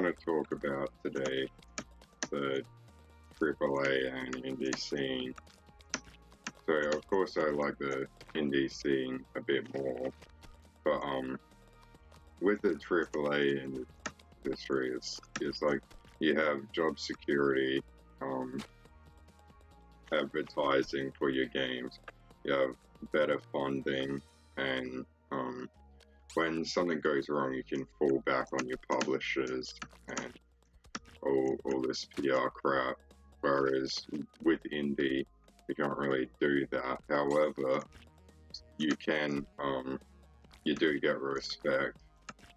want to talk about today the AAA and indie scene. So of course I like the indie scene a bit more, but with the AAA industry, it's like you have job security, advertising for your games, you have better funding, and when something goes wrong, you can fall back on your publishers and all this PR crap. Whereas with indie, you can't really do that. However, you can, you do get respect,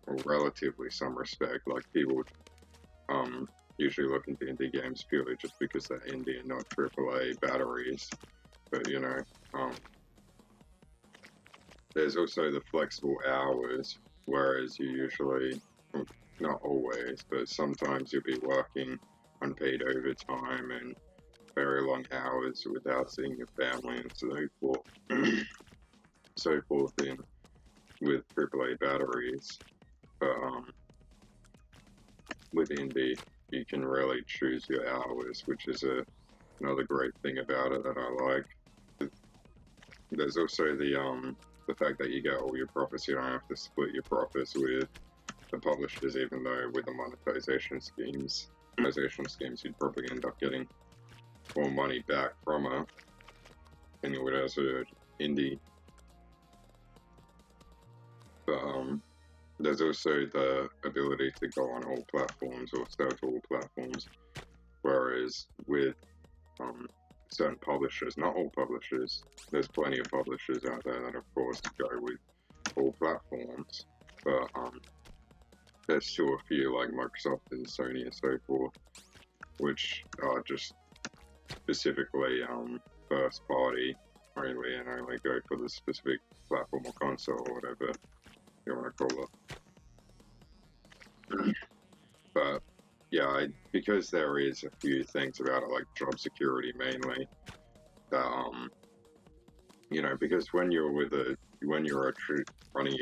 or relatively some respect. Like people usually look into indie games purely just because they're indie and not AAA batteries. But you know, there's also the flexible hours, whereas you usually, well, not always, but sometimes you'll be working unpaid overtime and very long hours without seeing your family and so forth. So forth in with AAA batteries. But with indie, you can really choose your hours, which is another great thing about it that I like. There's also the fact that you get all your profits. You don't have to split your profits with the publishers, even though with the monetization schemes, you'd probably end up getting more money back from it than you would as an indie. But there's also the ability to go on all platforms or sell to all platforms, whereas with certain publishers, not all publishers, there's plenty of publishers out there that of course go with all platforms, but there's still a few like Microsoft and Sony and so forth, which are just specifically first party only and only go for the specific platform or console or whatever you want to call it. But yeah, because there is a few things about it, like job security mainly, that you know, because when you're running your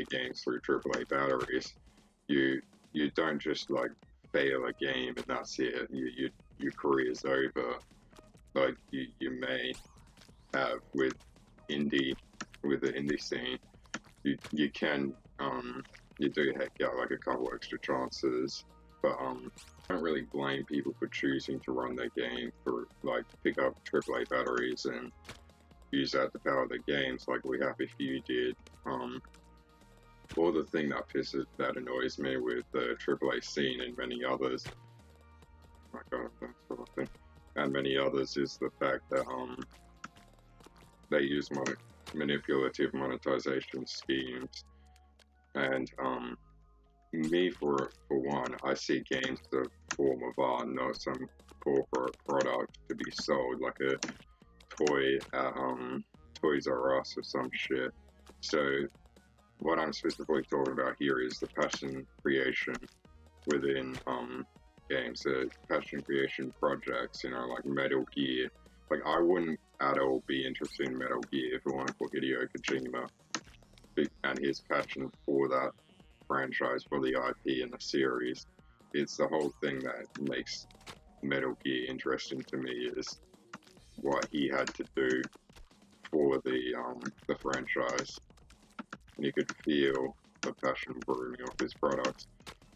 games through AAA batteries, you don't just like fail a game and that's it. Your career's over. Like you may have with the indie scene, you can you do get like a couple extra chances, but I don't really blame people for choosing to run their game for like pick up AAA batteries and use that to power their games like We Happy Few did. Or the thing that annoys me with the AAA scene and many others, oh my god, that sort of thing, and many others is the fact that they use manipulative monetization schemes, and me for one, I see games as a form of art, not some corporate product to be sold like a toy at Toys R Us or some shit. So what I'm specifically talking about here is the passion creation within games, the passion creation projects, you know, like Metal Gear. Like I wouldn't at all be interested in Metal Gear if it weren't for Hideo Kojima and his passion for that franchise, for the IP and the series. It's the whole thing that makes Metal Gear interesting to me, is what he had to do for the franchise. And you could feel the passion brewing off his products.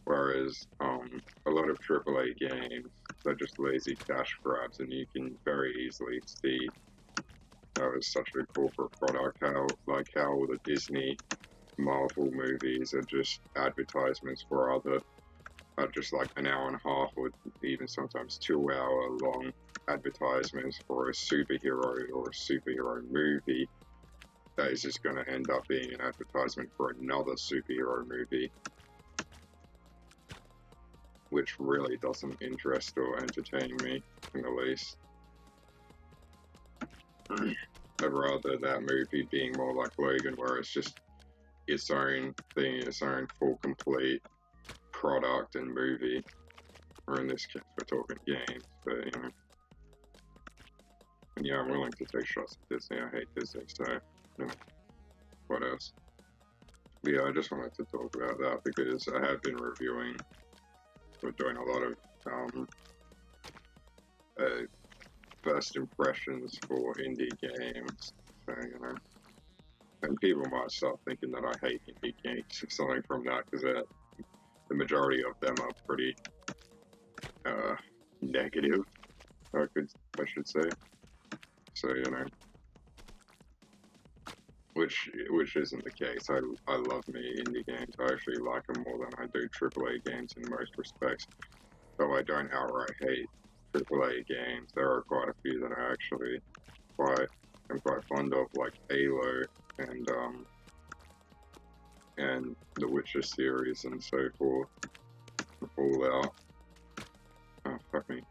Whereas a lot of AAA games, they're just lazy cash grabs, and you can very easily see how it's such a corporate product, how the Disney Marvel movies are just advertisements for are just like an hour and a half or even sometimes 2 hour long advertisements for a superhero or a superhero movie that is just going to end up being an advertisement for another superhero movie, which really doesn't interest or entertain me in the least. I'd rather that movie being more like Logan, where it's just its own thing, its own full complete product and movie. Or in this case, we're talking games, but you know. And yeah, I'm willing to take shots at Disney. I hate Disney, so you know, what else? But yeah, I just wanted to talk about that because I have been reviewing we're doing a lot of first impressions for indie games. So, you know, and people might start thinking that I hate indie games or something from that, because the majority of them are pretty negative, I should say. So, you know, which isn't the case. I love me indie games. I actually like them more than I do AAA games in most respects. Though I don't outright hate AAA games, there are quite a few that I actually I'm quite fond of, like Halo and the Witcher series and so forth. Fallout. Oh, fuck me.